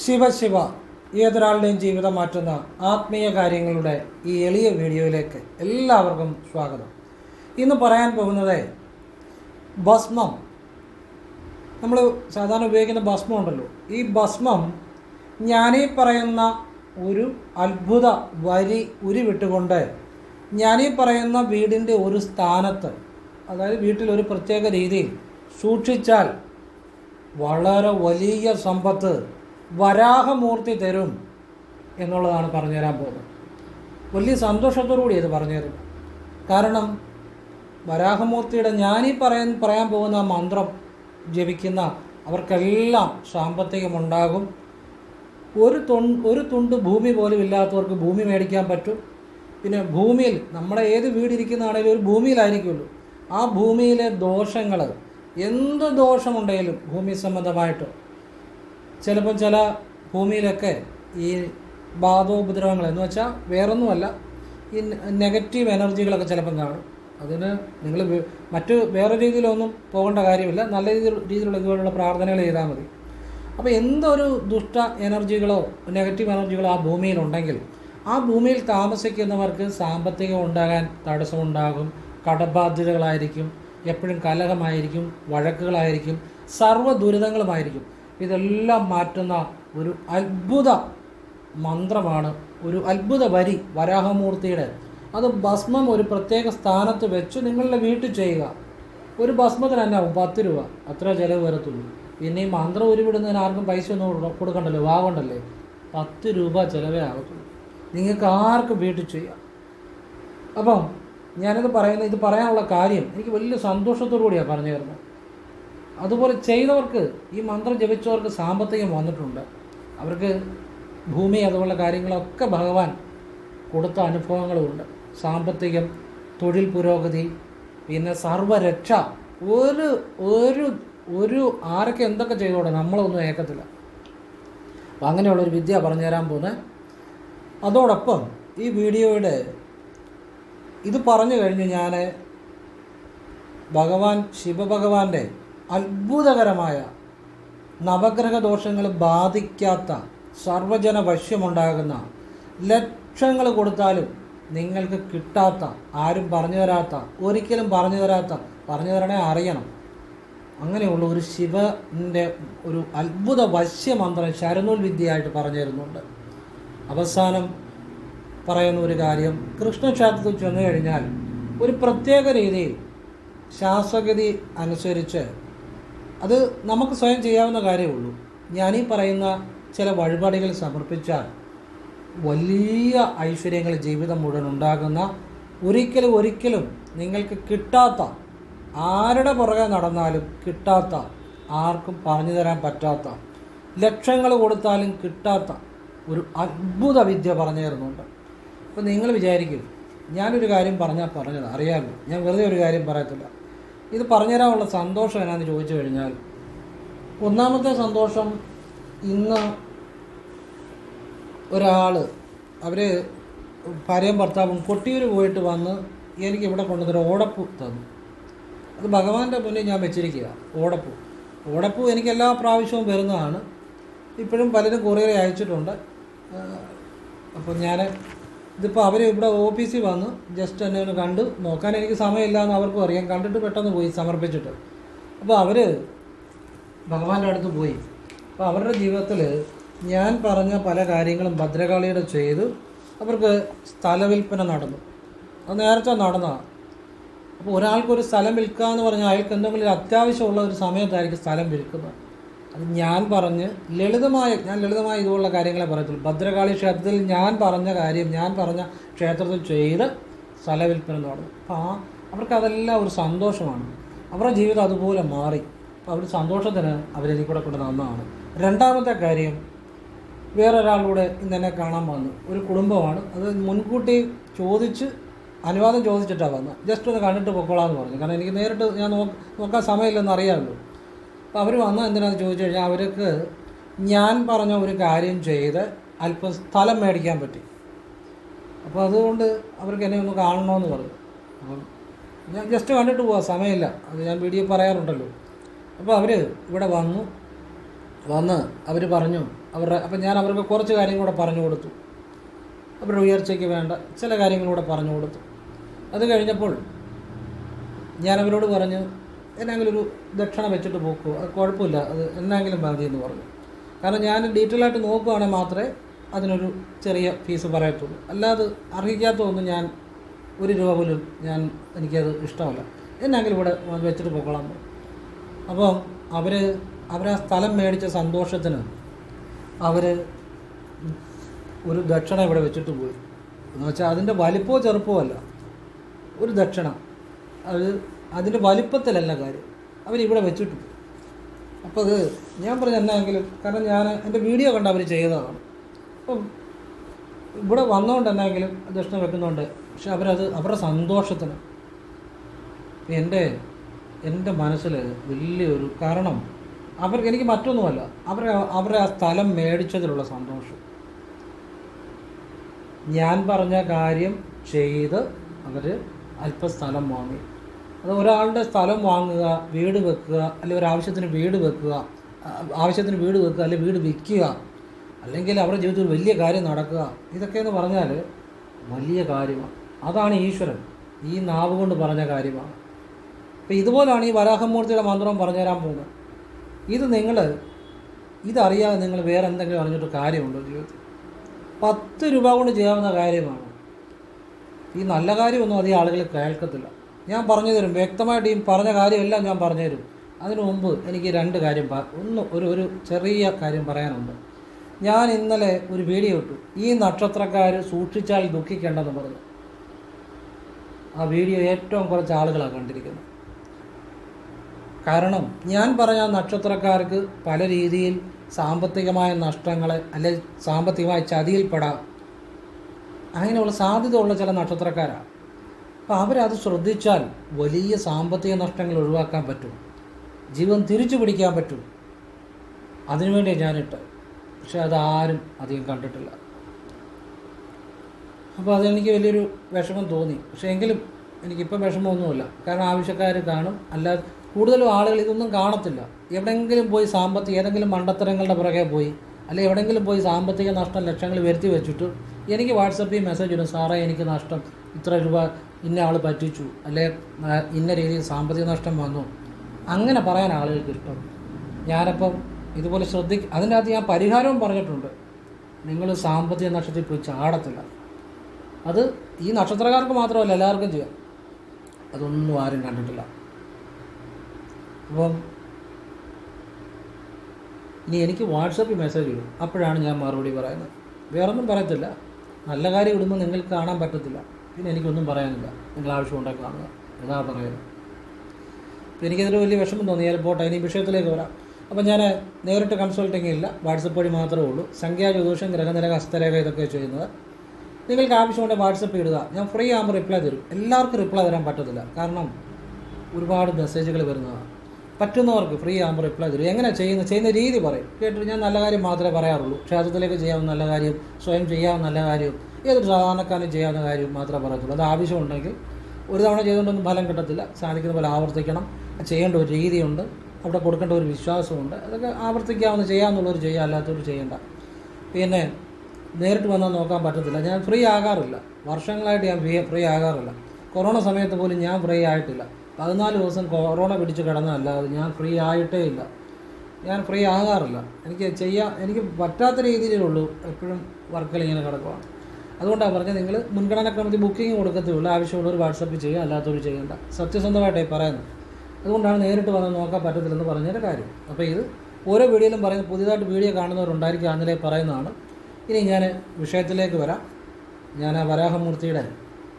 ശിവ ഏതൊരാളുടെയും ജീവിതം മാറ്റുന്ന ആത്മീയ കാര്യങ്ങളുടെ ഈ എളിയ വീഡിയോയിലേക്ക് എല്ലാവർക്കും സ്വാഗതം. ഇന്ന് പറയാൻ പോകുന്നത് ഭസ്മം. നമ്മൾ സാധാരണ ഉപയോഗിക്കുന്ന ഭസ്മം ഉണ്ടല്ലോ, ഈ ഭസ്മം ഞാനീ പറയുന്ന ഒരു അത്ഭുത വരി ഉരുവിട്ടുകൊണ്ട് ഞാനീ പറയുന്ന വീടിൻ്റെ ഒരു സ്ഥാനത്ത്, അതായത് വീട്ടിൽ ഒരു പ്രത്യേക രീതിയിൽ സൂക്ഷിച്ചാൽ വളരെ വലിയ സമ്പത്ത് വരാഹമൂർത്തി തരും എന്നുള്ളതാണ് പറഞ്ഞു തരാൻ പോകുന്നത്. വലിയ സന്തോഷത്തോടുകൂടി ഇത് പറഞ്ഞു തരുന്നു. കാരണം വരാഹമൂർത്തിയുടെ ഞാനീ പറയാൻ പോകുന്ന മന്ത്രം ജപിക്കുന്ന അവർക്കെല്ലാം സാമ്പത്തികമുണ്ടാകും. ഒരു തുണ്ട് ഭൂമി പോലും ഇല്ലാത്തവർക്ക് ഭൂമി മേടിക്കാൻ പറ്റും. പിന്നെ ഭൂമിയിൽ നമ്മുടെ ഏത് വീടിരിക്കുന്നതാണെങ്കിലും ഒരു ഭൂമിയിലായിരിക്കുമല്ലോ, ആ ഭൂമിയിലെ ദോഷങ്ങൾ, എന്ത് ദോഷമുണ്ടെങ്കിലും ഭൂമി സംബന്ധമായിട്ട്, ചിലപ്പം ചില ഭൂമിയിലൊക്കെ ഈ ബാധോപദ്രവങ്ങൾ എന്ന് വെച്ചാൽ വേറൊന്നുമല്ല, ഈ നെഗറ്റീവ് എനർജികളൊക്കെ ചിലപ്പം കാണും. അതിന് നിങ്ങൾ വേറെ രീതിയിലൊന്നും പോകേണ്ട കാര്യമില്ല, നല്ല രീതിയിലുള്ള ഇതുപോലുള്ള പ്രാർത്ഥനകൾ ചെയ്താൽ മതി. അപ്പോൾ എന്തൊരു ദുഷ്ട എനർജികളോ നെഗറ്റീവ് എനർജികളോ ആ ഭൂമിയിലുണ്ടെങ്കിൽ ആ ഭൂമിയിൽ താമസിക്കുന്നവർക്ക് സാമ്പത്തികം ഉണ്ടാകാൻ തടസ്സമുണ്ടാകും, കടബാധ്യതകളായിരിക്കും, എപ്പോഴും കലഹമായിരിക്കും, വഴക്കുകളായിരിക്കും, സർവ്വ ദുരിതങ്ങളുമായിരിക്കും. ഇതെല്ലാം മാറ്റുന്ന ഒരു അത്ഭുത മന്ത്രമാണ്, ഒരു അത്ഭുത വരി വരാഹമൂർത്തിയുടെ. അത് ഭസ്മം ഒരു പ്രത്യേക സ്ഥാനത്ത് വെച്ച് നിങ്ങളുടെ വീട്ടിൽ ചെയ്യുക. ഒരു ഭസ്മത്തിന് തന്നെ 10 രൂപ, അത്ര ചിലവ് വരത്തുള്ളൂ. പിന്നെ ഈ മന്ത്രം ഉരുവിടുന്നതിന് ആർക്കും പൈസ ഒന്നും കൊടുക്കണ്ടല്ലോ, വാങ്ങണ്ടല്ലേ. 10 രൂപ ചിലവേ ആകത്തുള്ളൂ. നിങ്ങൾക്ക് ആർക്കും വീട്ടിൽ ചെയ്യാം. അപ്പം ഞാനിത് പറയാനുള്ള കാര്യം എനിക്ക് വലിയ സന്തോഷത്തോടു കൂടിയാണ് പറഞ്ഞു തരുന്നത്. അതുപോലെ ചെയ്തവർക്ക്, ഈ മന്ത്രം ജപിച്ചവർക്ക് സാമ്പത്തികം വന്നിട്ടുണ്ട്. അവർക്ക് ഭൂമി അതുപോലുള്ള കാര്യങ്ങളൊക്കെ ഭഗവാൻ കൊടുത്ത അനുഭവങ്ങളുമുണ്ട്. സാമ്പത്തികം, തൊഴിൽ പുരോഗതി, പിന്നെ സർവ്വരക്ഷ. ഒരു ആരൊക്കെ എന്തൊക്കെ ചെയ്തോടെ നമ്മളൊന്നും ഏക്കത്തില്ല. അപ്പം അങ്ങനെയുള്ളൊരു വിദ്യ പറഞ്ഞു തരാൻ പോകുന്നത്. അതോടൊപ്പം ഈ വീഡിയോയുടെ ഇത് പറഞ്ഞു കഴിഞ്ഞ് ഞാൻ ശിവഭഗവാന്റെ അത്ഭുതകരമായ നവഗ്രഹ ദോഷങ്ങൾ ബാധിക്കാത്ത, സർവജന വശ്യമുണ്ടാകുന്ന, ലക്ഷങ്ങൾ കൊടുത്താലും നിങ്ങൾക്ക് കിട്ടാത്ത, ആരും പറഞ്ഞു തരാത്ത, ഒരിക്കലും പറഞ്ഞു തരണേ അറിയണം, അങ്ങനെയുള്ള ഒരു ശിവൻ്റെ ഒരു അത്ഭുത വശ്യമന്ത്രം ശരനൂൽ വിദ്യയായിട്ട് പറഞ്ഞു തരുന്നുണ്ട്. അവസാനം പറയുന്ന ഒരു കാര്യം, കൃഷ്ണക്ഷേത്രത്തിൽ ചെന്നു കഴിഞ്ഞാൽ ഒരു പ്രത്യേക രീതിയിൽ ശാസ്ത്രഗതി അനുസരിച്ച്, അത് നമുക്ക് സ്വയം ചെയ്യാവുന്ന കാര്യമുള്ളൂ, ഞാനീ പറയുന്ന ചില വഴിപാടുകൾ സമർപ്പിച്ചാൽ വലിയ ഐശ്വര്യങ്ങൾ ജീവിതം മുഴുവൻ ഉണ്ടാകുന്ന, ഒരിക്കലും നിങ്ങൾക്ക് കിട്ടാത്ത, ആരുടെ പുറകെ നടന്നാലും കിട്ടാത്ത, ആർക്കും പറഞ്ഞു തരാൻ പറ്റാത്ത, ലക്ഷങ്ങൾ കൊടുത്താലും കിട്ടാത്ത ഒരു അത്ഭുത വിദ്യ പറഞ്ഞു തരുന്നുണ്ട്. അപ്പോൾ നിങ്ങൾ വിചാരിക്കും ഞാനൊരു കാര്യം പറഞ്ഞത് അറിയാമല്ലോ, ഞാൻ വെറുതെ ഒരു കാര്യം പറയത്തില്ല. ഇത് പറഞ്ഞു തരാനുള്ള സന്തോഷം എന്നാന്ന് ചോദിച്ചു കഴിഞ്ഞാൽ, ഒന്നാമത്തെ സന്തോഷം, ഇന്ന് ഒരാൾ, അവർ ഭാര്യയും ഭർത്താവും കൊട്ടിയൂർ പോയിട്ട് വന്ന് എനിക്ക് ഇവിടെ കൊണ്ടുവന്നൊരു ഓടപ്പൂ തന്നു. അത് ഭഗവാന്റെ മുന്നിൽ ഞാൻ വെച്ചിരിക്കുക. ഓടപ്പൂ എനിക്ക് എല്ലാ പ്രാവശ്യവും വരുന്നതാണ്. ഇപ്പോഴും പലരും കൊറിയർ അയച്ചിട്ടുണ്ട്. അപ്പോൾ ഇതിപ്പോൾ അവർ ഇവിടെ ഓഫീസിൽ വന്ന് ജസ്റ്റ് എന്നെ ഒന്ന് കണ്ടു നോക്കാൻ എനിക്ക് സമയമില്ല എന്ന് അവർക്കും അറിയാം. കണ്ടിട്ട് പെട്ടെന്ന് പോയി സമർപ്പിച്ചിട്ട്. അപ്പോൾ അവർ ഭഗവാന്റെ അടുത്ത് പോയി. അപ്പോൾ അവരുടെ ജീവിതത്തിൽ ഞാൻ പറഞ്ഞ പല കാര്യങ്ങളും ഭദ്രകാളിയുടെ ചെയ്ത് അവർക്ക് സ്ഥലവിൽപ്പന നടന്നു. അത് നേരത്തെ നടന്നതാണ്. അപ്പോൾ ഒരാൾക്കൊരു സ്ഥലം വിൽക്കുക എന്ന് പറഞ്ഞാൽ അയാൾക്ക് എന്തെങ്കിലും അത്യാവശ്യമുള്ള ഒരു സമയത്തായിരിക്കും സ്ഥലം വിൽക്കുന്നത്. അത് ഞാൻ ലളിതമായ ഇതുപോലുള്ള കാര്യങ്ങളെ പറയത്തുള്ളൂ. ഭദ്രകാളി ക്ഷേത്രത്തിൽ ഞാൻ പറഞ്ഞ ക്ഷേത്രത്തിൽ ചെയ്ത് സ്ഥലവിൽപ്പന നടന്നു. അപ്പോൾ അവർക്കതെല്ലാം ഒരു സന്തോഷമാണ്. അവരുടെ ജീവിതം അതുപോലെ മാറി. അപ്പോൾ അവർ സന്തോഷത്തിന് അവരെനിക്കൂടെ കൊണ്ട് നന്നതാണ്. രണ്ടാമത്തെ കാര്യം, വേറൊരാളൂടെ ഇന്നെന്നെ കാണാൻ വന്നു. ഒരു കുടുംബമാണ്. അത് മുൻകൂട്ടി അനുവാദം ചോദിച്ചിട്ടാണ് വന്നത്. ജസ്റ്റ് ഒന്ന് കണ്ടിട്ട് പൊക്കോളാമെന്ന് പറഞ്ഞു. കാരണം എനിക്ക് നേരിട്ട് ഞാൻ നോക്കാൻ സമയമില്ലെന്ന് അറിയാമല്ലോ. അപ്പോൾ അവർ വന്നത് എന്തിനാണെന്ന് ചോദിച്ചു കഴിഞ്ഞാൽ, അവർക്ക് ഞാൻ പറഞ്ഞ ഒരു കാര്യം ചെയ്ത് അല്പം സ്ഥലം മേടിക്കാൻ പറ്റി. അപ്പോൾ അതുകൊണ്ട് അവർക്ക് എന്നെ ഒന്ന് കാണണമെന്ന് പറഞ്ഞു. അപ്പം ഞാൻ ജസ്റ്റ് കണ്ടിട്ട് പോവാം, സമയമില്ല, അത് ഞാൻ വീഡിയോ പറയാറുണ്ടല്ലോ. അപ്പോൾ അവർ ഇവിടെ വന്നു. വന്ന് അവർ പറഞ്ഞു അപ്പം ഞാൻ അവർക്ക് കുറച്ച് കാര്യം കൂടെ പറഞ്ഞു കൊടുത്തു. അവരുടെ ഉയർച്ചയ്ക്ക് വേണ്ട ചില കാര്യങ്ങളൂടെ പറഞ്ഞു കൊടുത്തു. അത് കഴിഞ്ഞപ്പോൾ ഞാൻ അവരോട് പറഞ്ഞു, എന്നെങ്കിലും ഒരു ദക്ഷിണ വെച്ചിട്ട് പോക്കുമോ, അത് കുഴപ്പമില്ല, അത് എന്നെങ്കിലും മതി എന്ന് പറഞ്ഞു. കാരണം ഞാൻ ഡീറ്റെയിൽ ആയിട്ട് നോക്കുകയാണെങ്കിൽ മാത്രമേ അതിനൊരു ചെറിയ ഫീസ് പറയത്തുള്ളൂ. അല്ലാതെ അർഹിക്കാത്തതൊന്നും ഞാൻ ₹1 പോലും എനിക്കത് ഇഷ്ടമല്ല, എന്നെങ്കിലും ഇവിടെ വെച്ചിട്ട് പോയിക്കൊള്ളാൻ പറഞ്ഞു. അപ്പോൾ അവരാ സ്ഥലം മേടിച്ച സന്തോഷത്തിന് അവർ ഒരു ദക്ഷിണ ഇവിടെ വെച്ചിട്ട് പോയി. എന്ന് വെച്ചാൽ അതിൻ്റെ വലിപ്പമോ ചെറുപ്പമോ അല്ല, ഒരു ദക്ഷിണ. അതിൻ്റെ വലിപ്പത്തിലല്ല കാര്യം, അവരിവിടെ വെച്ചിട്ട് പോയി. അപ്പോൾ അത് ഞാൻ പറഞ്ഞ എന്നെങ്കിലും, കാരണം ഞാൻ എൻ്റെ വീഡിയോ കണ്ട് അവർ ചെയ്തതാണ്. അപ്പം ഇവിടെ വന്നുകൊണ്ട് എന്നെങ്കിലും ദക്ഷിണ വെക്കുന്നുണ്ട്. പക്ഷെ അവരുടെ സന്തോഷത്തിന് എൻ്റെ മനസ്സിൽ വലിയൊരു കാരണം എനിക്ക് മറ്റൊന്നുമല്ല, അവരെ ആ സ്ഥലം മേടിച്ചതിലുള്ള സന്തോഷം. ഞാൻ പറഞ്ഞ കാര്യം ചെയ്ത് അവർ അല്പ സ്ഥലം വാങ്ങി. അത് ഒരാളുടെ സ്ഥലം വാങ്ങുക, വീട് വെക്കുക, അല്ലെങ്കിൽ ഒരാവശ്യത്തിന് വീട് വെക്കുക, അല്ലെങ്കിൽ വീട് വിൽക്കുക, അല്ലെങ്കിൽ അവരുടെ ജീവിതത്തിൽ വലിയ കാര്യം നടക്കുക, ഇതൊക്കെയെന്ന് പറഞ്ഞാൽ വലിയ കാര്യമാണ്. അതാണ് ഈശ്വരൻ ഈ നാവ് കൊണ്ട് പറഞ്ഞ കാര്യമാണ്. അപ്പോൾ ഇതുപോലാണ് ഈ വരാഹമൂർത്തിയുടെ മന്ത്രം പറഞ്ഞുതരാൻ പോകുന്നത്. ഇതറിയാതെ നിങ്ങൾ വേറെ എന്തെങ്കിലും അറിഞ്ഞിട്ട് കാര്യമുണ്ടോ ജീവിതത്തിൽ? ₹10 കൊണ്ട് ചെയ്യാവുന്ന കാര്യമാണ്. ഈ നല്ല കാര്യമൊന്നും അധികം ആളുകൾ കേൾക്കത്തില്ല. ഞാൻ പറഞ്ഞു തരും വ്യക്തമായിട്ട്, ഈ പറഞ്ഞ കാര്യമെല്ലാം ഞാൻ പറഞ്ഞു തരും. അതിനു മുമ്പ് എനിക്ക് 2 കാര്യം ഒരു ചെറിയ കാര്യം പറയാനുണ്ട്. ഞാൻ ഇന്നലെ ഒരു വീഡിയോ ഇട്ടു, ഈ നക്ഷത്രക്കാർ സൂക്ഷിച്ചാൽ ദുഃഖിക്കേണ്ടെന്ന് പറഞ്ഞു. ആ വീഡിയോ ഏറ്റവും കുറച്ച് ആളുകളാണ് കണ്ടിരിക്കുന്നത്. കാരണം ഞാൻ പറഞ്ഞ നക്ഷത്രക്കാർക്ക് പല രീതിയിൽ സാമ്പത്തികമായ നഷ്ടങ്ങളെ അല്ലെങ്കിൽ സാമ്പത്തികമായ ചതിയിൽപ്പെടാം, അങ്ങനെയുള്ള സാധ്യതയുള്ള ചില നക്ഷത്രക്കാരാണ്. അപ്പോൾ അവരത് ശ്രദ്ധിച്ചാൽ വലിയ സാമ്പത്തിക നഷ്ടങ്ങൾ ഒഴിവാക്കാൻ പറ്റും, ജീവൻ തിരിച്ചു പിടിക്കാൻ പറ്റും. അതിനുവേണ്ടി ഞാനിട്ട്, പക്ഷെ അതാരും അധികം കണ്ടിട്ടില്ല. അപ്പോൾ അതെനിക്ക് വലിയൊരു വിഷമം തോന്നി. പക്ഷേ എങ്കിലും എനിക്കിപ്പോൾ വിഷമമൊന്നുമില്ല, കാരണം ആവശ്യക്കാർ കാണും. അല്ലാതെ കൂടുതലും ആളുകൾ ഇതൊന്നും കാണത്തില്ല. എവിടെയെങ്കിലും പോയി ഏതെങ്കിലും മണ്ടത്തരങ്ങളുടെ പുറകെ പോയി, അല്ലെങ്കിൽ എവിടെയെങ്കിലും പോയി സാമ്പത്തിക നഷ്ടം ലക്ഷങ്ങൾ വരുത്തി വെച്ചിട്ട് എനിക്ക് വാട്സപ്പിൽ മെസ്സേജ് ഇടും, സാറേ എനിക്ക് നഷ്ടം ഇത്ര രൂപ, ഇന്ന ആൾ പറ്റിച്ചു, അല്ലെ ഇന്ന രീതിയിൽ സാമ്പത്തിക നഷ്ടം വന്നു, അങ്ങനെ പറയാൻ ആളുകൾക്ക് ഇഷ്ടം. ഞാനപ്പം ഇതുപോലെ അതിനകത്ത് ഞാൻ പരിഹാരവും പറഞ്ഞിട്ടുണ്ട്. നിങ്ങൾ സാമ്പത്തിക നഷ്ടത്തിൽ പോയി ചാടത്തില്ല. അത് ഈ നക്ഷത്രക്കാർക്ക് മാത്രമല്ല, എല്ലാവർക്കും ചെയ്യാം. അതൊന്നും ആരും കണ്ടിട്ടില്ല. അപ്പം ഇനി എനിക്ക് വാട്സപ്പിൽ മെസ്സേജ് ഇടും, അപ്പോഴാണ് ഞാൻ മറുപടി പറയുന്നത്. വേറൊന്നും പറയത്തില്ല. നല്ല കാര്യം ഇടുമ്പോൾ നിങ്ങൾക്ക് കാണാൻ പറ്റത്തില്ല, പിന്നെ എനിക്കൊന്നും പറയാനില്ല. നിങ്ങൾ ആവശ്യമുണ്ടെങ്കിൽ കാണുക, എന്നാ പറയുന്നത്. അപ്പോൾ എനിക്കതിൽ വലിയ വിഷമം തോന്നിയാൽ പോട്ടെ, ഇനി വിഷയത്തിലേക്ക് വരാം. അപ്പം ഞാൻ നേരിട്ട് കൺസൾട്ടിങ് ഇല്ല, വാട്സപ്പ് വഴി മാത്രമേ ഉള്ളൂ. സംഖ്യാജ്യോതിഷം, ഗ്രഹനിര, ഹസ്തരേഖ ഇതൊക്കെ ചെയ്യുന്നത്. നിങ്ങൾക്ക് ആവശ്യമുണ്ടെങ്കിൽ വാട്സപ്പ് ഇടുക, ഞാൻ ഫ്രീ ആകുമ്പോൾ റിപ്ലൈ തരും. എല്ലാവർക്കും റിപ്ലൈ തരാൻ പറ്റത്തില്ല, കാരണം ഒരുപാട് മെസ്സേജുകൾ വരുന്നതാണ്. പറ്റുന്നവർക്ക് ഫ്രീ ആകുമ്പോൾ റിപ്ലൈ തരും. എങ്ങനെ ചെയ്യുന്ന രീതി പറയും കേട്ടിട്ട്. ഞാൻ നല്ല കാര്യം മാത്രമേ പറയാറുള്ളൂ. ക്ഷേത്രത്തിലേക്ക് ചെയ്യാവുന്ന നല്ല കാര്യം, സ്വയം ചെയ്യാവുന്ന നല്ല കാര്യം, ഏതൊരു സാധാരണക്കാരനും ചെയ്യാവുന്ന കാര്യം മാത്രമേ പറയത്തുള്ളൂ. അത് ആവശ്യമുണ്ടെങ്കിൽ ഒരു തവണ ചെയ്തുകൊണ്ടൊന്നും ഫലം കിട്ടത്തില്ല. സാധിക്കുന്ന പോലെ ആവർത്തിക്കണം. ചെയ്യേണ്ട ഒരു രീതിയുണ്ട്, അവിടെ കൊടുക്കേണ്ട ഒരു വിശ്വാസമുണ്ട്. അതൊക്കെ ആവർത്തിക്കാവുന്ന ചെയ്യാവുന്നുള്ളവർ ചെയ്യുക, അല്ലാത്തവർ ചെയ്യേണ്ട. പിന്നെ നേരിട്ട് വന്നാൽ നോക്കാൻ പറ്റത്തില്ല. ഞാൻ ഫ്രീ ആകാറില്ല, വർഷങ്ങളായിട്ട് ഞാൻ ഫ്രീ ആകാറില്ല. കൊറോണ സമയത്ത് പോലും ഞാൻ ഫ്രീ ആയിട്ടില്ല. 14 ദിവസം കൊറോണ പിടിച്ച് കിടന്നതല്ലാതെ ഞാൻ ഫ്രീ ആയിട്ടേ ഇല്ല. ഞാൻ ഫ്രീ ആകാറില്ല. എനിക്ക് പറ്റാത്ത രീതിയിലുള്ളൂ. എപ്പോഴും വർക്കുകൾ ഇങ്ങനെ കിടക്കുവാണ്. അതുകൊണ്ടാണ് പറഞ്ഞത്, നിങ്ങൾ മുൻഗണനാക്രമത്തിൽ ബുക്കിംഗ് കൊടുക്കത്തേ ഉള്ളൂ. ആവശ്യമുള്ളവർ വാട്സപ്പിൽ ചെയ്യുക, അല്ലാത്തവർ ചെയ്യേണ്ട. സത്യസന്ധമായിട്ടായി പറയുന്നത്. അതുകൊണ്ടാണ് നേരിട്ട് വന്ന് നോക്കാൻ പറ്റത്തില്ലെന്ന് പറഞ്ഞൊരു കാര്യം. അപ്പോൾ ഇത് ഓരോ വീഡിയോയിലും പറയുന്നത്, പുതിയതായിട്ട് വീഡിയോ കാണുന്നവരുണ്ടായിരിക്കും, അതിലേ പറയുന്നതാണ്. ഇനി ഞാൻ വിഷയത്തിലേക്ക് വരാം. ഞാൻ ആ വരാഹമൂർത്തിയുടെ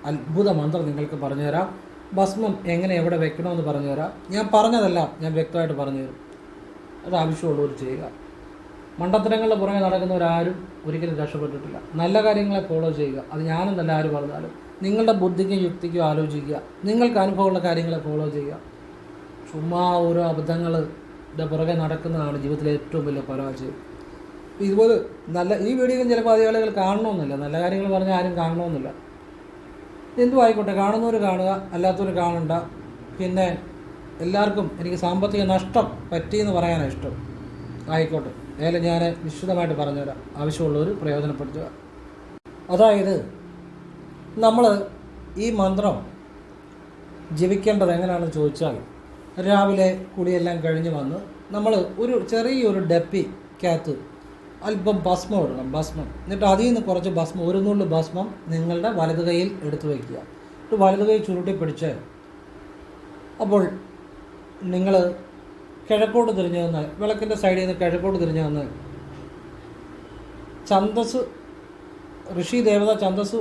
അത്ഭുത മന്ത്രം നിങ്ങൾക്ക് പറഞ്ഞുതരാം. ഭസ്മം എങ്ങനെ എവിടെ വെക്കണമെന്ന് പറഞ്ഞുതരാം. ഞാൻ പറഞ്ഞതെല്ലാം ഞാൻ വ്യക്തമായിട്ട് പറഞ്ഞുതരും. അത് ആവശ്യമുള്ളവർ ചെയ്യുക. മണ്ടത്തരങ്ങളുടെ പുറകെ നടക്കുന്നവരാരും ഒരിക്കലും രക്ഷപ്പെട്ടിട്ടില്ല. നല്ല കാര്യങ്ങളെ ഫോളോ ചെയ്യുക. അത് ഞാനെന്നല്ല ആര് പറഞ്ഞാലും. നിങ്ങളുടെ ബുദ്ധിക്കും യുക്തിക്കും ആലോചിക്കുക. നിങ്ങൾക്ക് അനുഭവമുള്ള കാര്യങ്ങളെ ഫോളോ ചെയ്യുക. ചുമ്മാ ഓരോ അബദ്ധങ്ങളുടെ പുറകെ നടക്കുന്നതാണ് ജീവിതത്തിലെ ഏറ്റവും വലിയ പരാജയം. ഇതുപോലെ ഈ വീഡിയോയും ചിലപ്പോൾ അധികം ആളുകൾ കാണണമെന്നില്ല. നല്ല കാര്യങ്ങൾ പറഞ്ഞാൽ ആരും കാണണമെന്നില്ല. എന്തും ആയിക്കോട്ടെ, കാണുന്നവർ കാണുക, അല്ലാത്തവർ കാണണ്ട. പിന്നെ എല്ലാവർക്കും എനിക്ക് സാമ്പത്തിക നഷ്ടം പറ്റിയെന്ന് പറയാനാണ് ഇഷ്ടം. ആയിക്കോട്ടെ, ഏതായാലും ഞാൻ വിശദമായിട്ട് പറഞ്ഞുതരാം, ആവശ്യമുള്ളവർ പ്രയോജനപ്പെടുത്തുക. അതായത് നമ്മൾ ഈ മന്ത്രം ജപിക്കേണ്ടത് എങ്ങനെയാണെന്ന് ചോദിച്ചാൽ, രാവിലെ കുളിയെല്ലാം കഴിഞ്ഞ് വന്ന് നമ്മൾ ഒരു ചെറിയൊരു ഡപ്പിക്കകത്ത് അല്പം ഭസ്മം ഇടണം, ഭസ്മം. എന്നിട്ട് അതിൽ നിന്ന് കുറച്ച് ഭസ്മം, ഒരു നുള്ളു ഭസ്മം നിങ്ങളുടെ വലത് കൈയിൽ എടുത്തു വയ്ക്കുക. എന്നിട്ട് വലത് കൈ ചുരുട്ടി പിടിച്ച് അപ്പോൾ നിങ്ങൾ കിഴക്കോട്ട് തിരിഞ്ഞു വന്ന്, വിളക്കിൻ്റെ സൈഡിൽ നിന്ന് കിഴക്കോട്ട് തിരിഞ്ഞു വന്ന് ഛന്ദസ്, ഋഷി ദേവത ഛന്ദസ്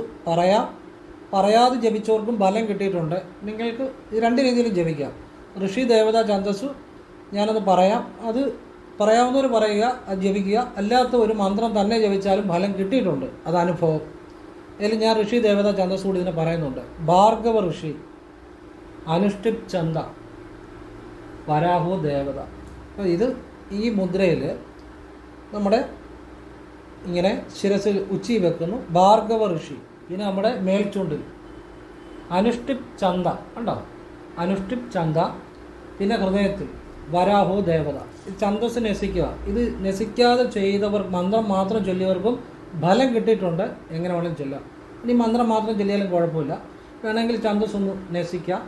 പറയാതെ ജപിച്ചവർക്കും ബലം കിട്ടിയിട്ടുണ്ട്. നിങ്ങൾക്ക് രണ്ട് രീതിയിലും ജപിക്കാം. ഋഷി ദേവത ഛന്ദസ് ഞാനത് പറയാം, അത് പറയാവുന്നവർ പറയുക, അത് ജപിക്കുക. അല്ലാത്ത ഒരു മന്ത്രം തന്നെ ജപിച്ചാലും ഫലം കിട്ടിയിട്ടുണ്ട്, അത് അനുഭവം. അതിൽ ഞാൻ ഋഷി ദേവത ഛന്ദസ് കൂടി ഇതിനെ പറയുന്നുണ്ട്. ഭാർഗവ ഋഷി, അനുഷ്ഠിപ് ചന്ദ, വരാഹോ ദേവത. അപ്പോൾ ഇത് ഈ മുദ്രയിൽ നമ്മുടെ ഇങ്ങനെ ശിരസിൽ ഉച്ചി വെക്കുന്നു, ഭാർഗവ ഋഷി. പിന്നെ നമ്മുടെ മേൽചുണ്ടിൽ അനുഷ്ഠിപ് ചന്ദ ഉണ്ടോ, അനുഷ്ഠിപ് ചന്ദ. പിന്നെ ഹൃദയത്തിൽ വരാഹോ ദേവത. ഇത് ഛന്ദസ് നസിക്കുക. ഇത് നസിക്കാതെ ചെയ്തവർ, മന്ത്രം മാത്രം ചൊല്ലിയവർക്കും ഫലം കിട്ടിയിട്ടുണ്ട്. എങ്ങനെ വേണമെങ്കിലും ചൊല്ലാം. ഇനി മന്ത്രം മാത്രം ചൊല്ലിയാലും കുഴപ്പമില്ല, വേണമെങ്കിൽ ഛന്ദസ് ഒന്ന് നസിക്കാം,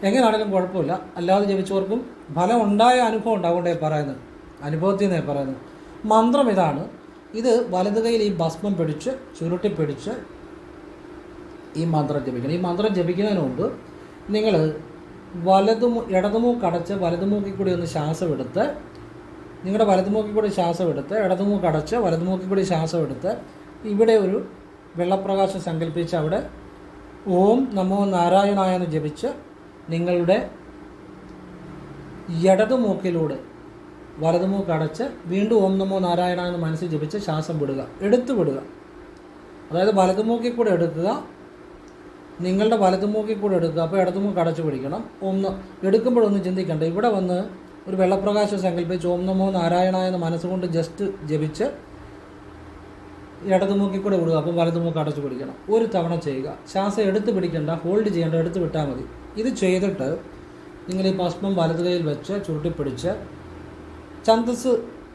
എങ്ങനെയാണെങ്കിലും കുഴപ്പമില്ല. അല്ലാതെ ജപിച്ചവർക്കും ഫലം ഉണ്ടായ അനുഭവം ഉണ്ടാകൊണ്ടേ പറയുന്നത്, അനുഭവത്തിൽ നിന്നേ പറയുന്നത്. മന്ത്രം ഇതാണ്. ഇത് വലത് കൈയിൽ ഈ ഭസ്മം പിടിച്ച് ചുരുട്ടി പിടിച്ച് ഈ മന്ത്രം ജപിക്കണം. ഈ മന്ത്രം ജപിക്കുന്നതിന് മുമ്പ് നിങ്ങൾ ഇടതുമൂക്ക് വലതുമൂക്കിൽ കൂടി ഒന്ന് ശ്വാസം എടുത്ത്, നിങ്ങളുടെ വലതുമൂക്കിൽ കൂടി ശ്വാസം എടുത്ത്, ഇടതുമൂക്ക് അടച്ച് വലതുമൂക്കിൽ കൂടി ശ്വാസം എടുത്ത്, ഇവിടെ ഒരു വെള്ളപ്രകാശം സങ്കല്പിച്ച് അവിടെ ഓം നമോ നാരായണായ എന്ന് ജപിച്ച് നിങ്ങളുടെ ഇടതുമൂക്കിലൂടെ വലതുമൂക്ക് അടച്ച് വീണ്ടും ഓം നമോ നാരായണ എന്ന് മനസ്സിൽ ജപിച്ച് ശ്വാസം വിടുക, എടുത്തു വിടുക. അതായത് വലതുമൂക്കിൽ കൂടെ എടുക്കുക, നിങ്ങളുടെ വലതുമൂക്കിൽ കൂടെ എടുക്കുക. അപ്പോൾ ഇടതുമൂക്ക് അടച്ചു പിടിക്കണം. എടുക്കുമ്പോഴൊന്നും ചിന്തിക്കണ്ട. ഇവിടെ വന്ന് ഒരു വെള്ളപ്രകാശം സങ്കല്പിച്ച് ഓം നമോ നാരായണ എന്ന് മനസ്സുകൊണ്ട് ജസ്റ്റ് ജപിച്ച് ഇടതുമൂക്കിൽ കൂടെ വിടുക. അപ്പോൾ വലതുമൂക്ക് അടച്ചു പിടിക്കണം. ഒരു തവണ ചെയ്യുക. ശ്വാസം എടുത്ത് പിടിക്കേണ്ട, ഹോൾഡ് ചെയ്യേണ്ട, എടുത്ത് വിട്ടാൽ മതി. ഇത് ചെയ്തിട്ട് നിങ്ങൾ ഈ ഭസ്മം വലത് കൈയിൽ വെച്ച് ചുരുട്ടിപ്പിടിച്ച്, ഛന്ദസ്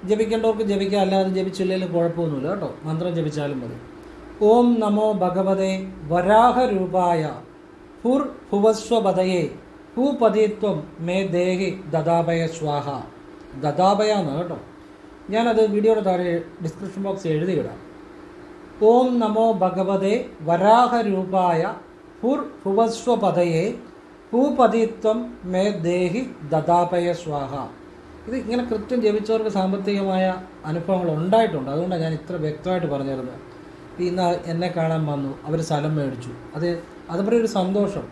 ജപിക്കേണ്ടവർക്ക് ജപിക്കുക, അല്ലാതെ ജപിച്ചില്ലെങ്കിലും കുഴപ്പമൊന്നുമില്ല കേട്ടോ, മന്ത്രം ജപിച്ചാലും മതി. ഓം നമോ ഭഗവതേ വരാഹരൂപായ ഭുർ ഭുവസ്വപതയേ ഭൂപതിത്വം മേ ദേഹി ദദാഭയ സ്വാഹ. ദദാഭയ എന്ന് കേട്ടോ, ഞാനത് വീഡിയോയുടെ താഴെ ഡിസ്ക്രിപ്ഷൻ ബോക്സ് എഴുതിയിടാം. ഓം നമോ ഭഗവതേ വരാഹരൂപായ ഭുർ ഭുവസ്വപതയേ ഭൂപതിത്വം മേ ദേഹി ദദാഭയ സ്വാഹ. ഇത് ഇങ്ങനെ കൃത്യം ജപിച്ചവർക്ക് സാമ്പത്തികമായ അനുഭവങ്ങൾ ഉണ്ടായിട്ടുണ്ട്. അതുകൊണ്ടാണ് ഞാൻ ഇത്ര വ്യക്തമായിട്ട് പറഞ്ഞു തരുന്നത്. ഇന്ന് എന്നെ കാണാൻ വന്നു, അവർ സ്ഥലം മേടിച്ചു, അതുപോലെ ഒരു സന്തോഷം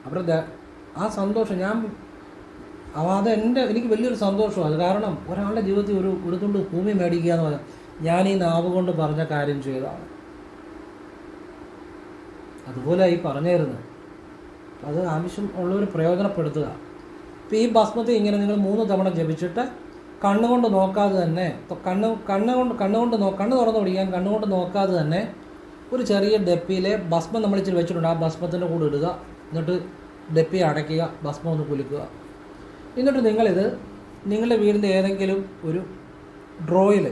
അവരുടെ ആ സന്തോഷം എനിക്ക് വലിയൊരു സന്തോഷമാണ് അത്. കാരണം ഒരാളുടെ ജീവിതത്തിൽ ഒരു തുണ്ട് ഭൂമി മേടിക്കുക എന്ന് പറഞ്ഞാൽ ഞാൻ ഈ നാവ് കൊണ്ട് പറഞ്ഞ കാര്യം ചെയ്തതാണ്. അതുപോലെ ഈ പറഞ്ഞു തരുന്നത്, അത് ആവശ്യം ഉള്ളവർ പ്രയോജനപ്പെടുത്തുക. ഇപ്പോൾ ഈ ഭസ്മത്തെ ഇങ്ങനെ നിങ്ങൾ 3 തവണ ജപിച്ചിട്ട് കണ്ണുകൊണ്ട് നോക്കാതെ തന്നെ, കണ്ണ് തുറന്നു പിടിക്കാൻ കണ്ണുകൊണ്ട് നോക്കാതെ തന്നെ ഒരു ചെറിയ ഡപ്പിയിലെ ഭസ്മം നമ്മൾ ഇച്ചിരി വെച്ചിട്ടുണ്ട്, ആ ഭസ്മത്തിൻ്റെ കൂടെ ഇടുക. എന്നിട്ട് ഡപ്പി അടയ്ക്കുക, ഭസ്മം ഒന്ന് കുലുക്കുക. എന്നിട്ട് നിങ്ങളിത് നിങ്ങളുടെ വീടിൻ്റെ ഏതെങ്കിലും ഒരു ഡ്രോയിൽ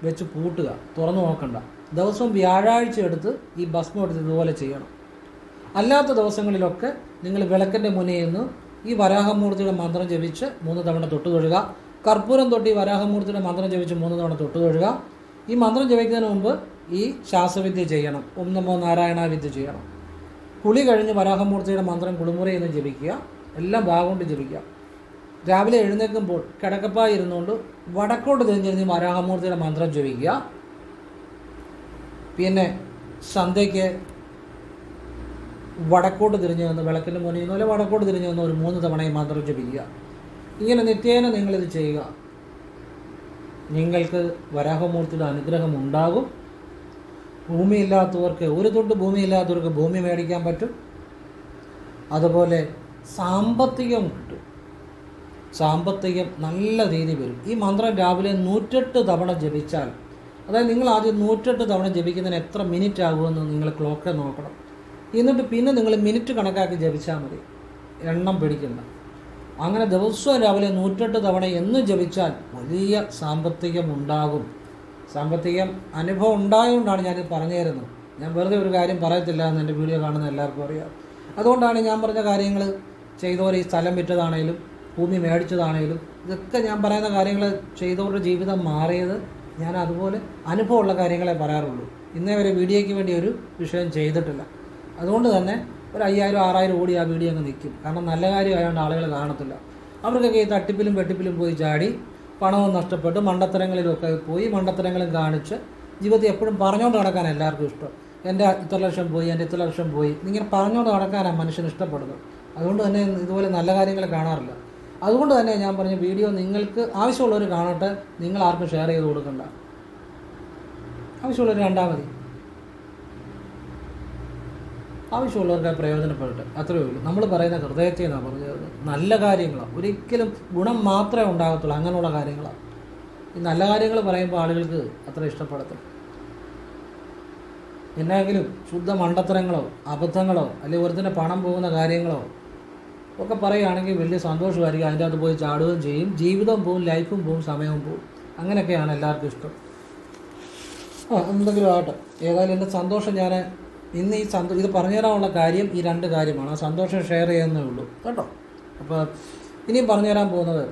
വെച്ച് പൂട്ടുക, തുറന്നു നോക്കണ്ട. ദിവസവും വ്യാഴാഴ്ച എടുത്ത് ഈ ഭസ്മം എടുത്ത് ഇതുപോലെ ചെയ്യണം. അല്ലാത്ത ദിവസങ്ങളിലൊക്കെ നിങ്ങൾ വിളക്കിൻ്റെ മുന്നിൽ നിന്ന് ഈ വരാഹമൂർത്തിയുടെ മന്ത്രം ജപിച്ച് 3 തവണ തൊട്ട് തൊഴുക. കർപ്പൂരം തൊട്ട് ഈ വരാഹമൂർത്തിയുടെ മന്ത്രം ജപിച്ച് 3 തവണ തൊട്ട് തൊഴുക. ഈ മന്ത്രം ജപിക്കുന്നതിന് മുമ്പ് ഈ ശ്വാസവിദ്യ ചെയ്യണം, ഓം നമോ നാരായണ വിദ്യ ചെയ്യണം. കുളി കഴിഞ്ഞ് വരാഹമൂർത്തിയുടെ മന്ത്രം കുളിമുറിയിൽ നിന്ന് ജപിക്കുക, എല്ലാം ഭാഗം ജപിക്കുക. രാവിലെ എഴുന്നേൽക്കുമ്പോൾ കിടക്കപ്പായി ഇരുന്നുകൊണ്ട് വടക്കോട്ട് തിരിഞ്ഞിരുന്ന് വരാഹമൂർത്തിയുടെ മന്ത്രം ജപിക്കുക. പിന്നെ സന്ധ്യയ്ക്ക് വടക്കോട്ട് തിരിഞ്ഞു വന്ന് വിളക്കിൻ്റെ മുന്നിൽ നിന്ന് അല്ലെ വടക്കോട്ട് തിരിഞ്ഞു വന്ന് ഒരു 3 തവണ ഈ മന്ത്രം ജപിക്കുക. ഇങ്ങനെ നിത്യേന നിങ്ങളിത് ചെയ്യുക. നിങ്ങൾക്ക് വരാഹമൂർത്തിയുടെ അനുഗ്രഹം ഉണ്ടാകും. ഭൂമിയില്ലാത്തവർക്ക്, ഒരു തുണ്ട് ഭൂമിയില്ലാത്തവർക്ക് ഭൂമി മേടിക്കാൻ പറ്റും. അതുപോലെ സാമ്പത്തികം കിട്ടും. സാമ്പത്തികം നല്ല രീതി വരും. ഈ മന്ത്രം രാവിലെ 108 തവണ ജപിച്ചാൽ, അതായത് നിങ്ങൾ ആദ്യം 108 തവണ ജപിക്കുന്നതിന് എത്ര മിനിറ്റ് ആകുമെന്ന് നിങ്ങൾ ക്ലോക്കെ നോക്കണം. എന്നിട്ട് പിന്നെ നിങ്ങൾ മിനിറ്റ് കണക്കാക്കി ജപിച്ചാൽ മതി, എണ്ണം പിടിക്കണ്ട. അങ്ങനെ ദിവസവും രാവിലെ 108 തവണ എന്ന് ജപിച്ചാൽ വലിയ സാമ്പത്തികം ഉണ്ടാകും. സാമ്പത്തികം അനുഭവം ഉണ്ടായതുകൊണ്ടാണ് ഞാനിത് പറഞ്ഞു തരുന്നത്. ഞാൻ വെറുതെ ഒരു കാര്യം പറയത്തില്ല എന്ന് എൻ്റെ വീഡിയോ കാണുന്ന എല്ലാവർക്കും അറിയാം. അതുകൊണ്ടാണ് ഞാൻ പറഞ്ഞ കാര്യങ്ങൾ ചെയ്തവർ, ഈ സ്ഥലം വിറ്റതാണേലും ഭൂമി മേടിച്ചതാണേലും ഇതൊക്കെ ഞാൻ പറയുന്ന കാര്യങ്ങൾ ചെയ്തവരുടെ ജീവിതം മാറിയത് ഞാൻ അതുപോലെ അനുഭവമുള്ള കാര്യങ്ങളെ പറയാറുള്ളൂ. ഇന്നേ വരെ വീഡിയോയ്ക്ക് വേണ്ടി ഒരു വിഷയം ചെയ്തിട്ടില്ല. അതുകൊണ്ട് തന്നെ ഒരു 5000-6000 കോടി ആ വീഡിയോ അങ്ങ് നിൽക്കും. കാരണം നല്ല കാര്യമായതുകൊണ്ട് ആളുകൾ കാണത്തില്ല. അവർക്കൊക്കെ ഈ തട്ടിപ്പിലും വെട്ടിപ്പിലും പോയി ചാടി പണവും നഷ്ടപ്പെട്ട് മണ്ടത്തരങ്ങളിലൊക്കെ പോയി മണ്ടത്തരങ്ങളും കാണിച്ച് ജീവിതത്തിൽ എപ്പോഴും പറഞ്ഞുകൊണ്ട് നടക്കാൻ എല്ലാവർക്കും ഇഷ്ടം. എൻ്റെ ഇത്ര ലക്ഷം പോയി, എൻ്റെ ഇത്ര ലക്ഷം പോയി, ഇങ്ങനെ പറഞ്ഞുകൊണ്ട് നടക്കാനാണ് മനുഷ്യന് ഇഷ്ടപ്പെടുന്നത്. അതുകൊണ്ട് തന്നെ ഇതുപോലെ നല്ല കാര്യങ്ങൾ കാണാറില്ല. അതുകൊണ്ട് തന്നെ ഞാൻ പറഞ്ഞ വീഡിയോ നിങ്ങൾക്ക് ആവശ്യമുള്ളവർ കാണട്ടെ, നിങ്ങൾ ആർക്കും ഷെയർ ചെയ്ത് കൊടുക്കണ്ട. ആവശ്യമുള്ളവർ കണ്ടാൽ മതി, ആവശ്യമുള്ളവർക്ക് പ്രയോജനപ്പെടട്ടെ, അത്രയേ ഉള്ളൂ. നമ്മൾ പറയുന്ന ഹൃദയത്തിൽ നിന്നാണ് പറഞ്ഞത്. നല്ല കാര്യങ്ങളാണ്, ഒരിക്കലും ഗുണം മാത്രമേ ഉണ്ടാകത്തുള്ളൂ. അങ്ങനെയുള്ള കാര്യങ്ങളാണ്. ഈ നല്ല കാര്യങ്ങൾ പറയുമ്പോൾ ആളുകൾക്ക് അത്ര ഇഷ്ടപ്പെടത്തില്ല. എന്നെങ്കിലും ശുദ്ധ മണ്ടത്തരങ്ങളോ അബദ്ധങ്ങളോ അല്ലെങ്കിൽ ഒരുത്തിൻ്റെ പണം പോകുന്ന കാര്യങ്ങളോ ഒക്കെ പറയുകയാണെങ്കിൽ വലിയ സന്തോഷമായിരിക്കും. അതിൻ്റെ അകത്ത് പോയി ചാടുകയും ചെയ്യും. ജീവിതവും പോവും, ലൈഫും പോവും, സമയവും പോവും. അങ്ങനെയൊക്കെയാണ് എല്ലാവർക്കും ഇഷ്ടം. എന്തെങ്കിലും ആകട്ടെ. ഏതായാലും എൻ്റെ സന്തോഷം ഞാൻ ഇന്ന് ഇത് പറഞ്ഞു തരാനുള്ള കാര്യം ഈ 2 കാര്യമാണ്. ആ സന്തോഷം ഷെയർ ചെയ്യുന്നേ ഉള്ളൂ കേട്ടോ. അപ്പോൾ ഇനിയും പറഞ്ഞു തരാൻ പോകുന്നത്,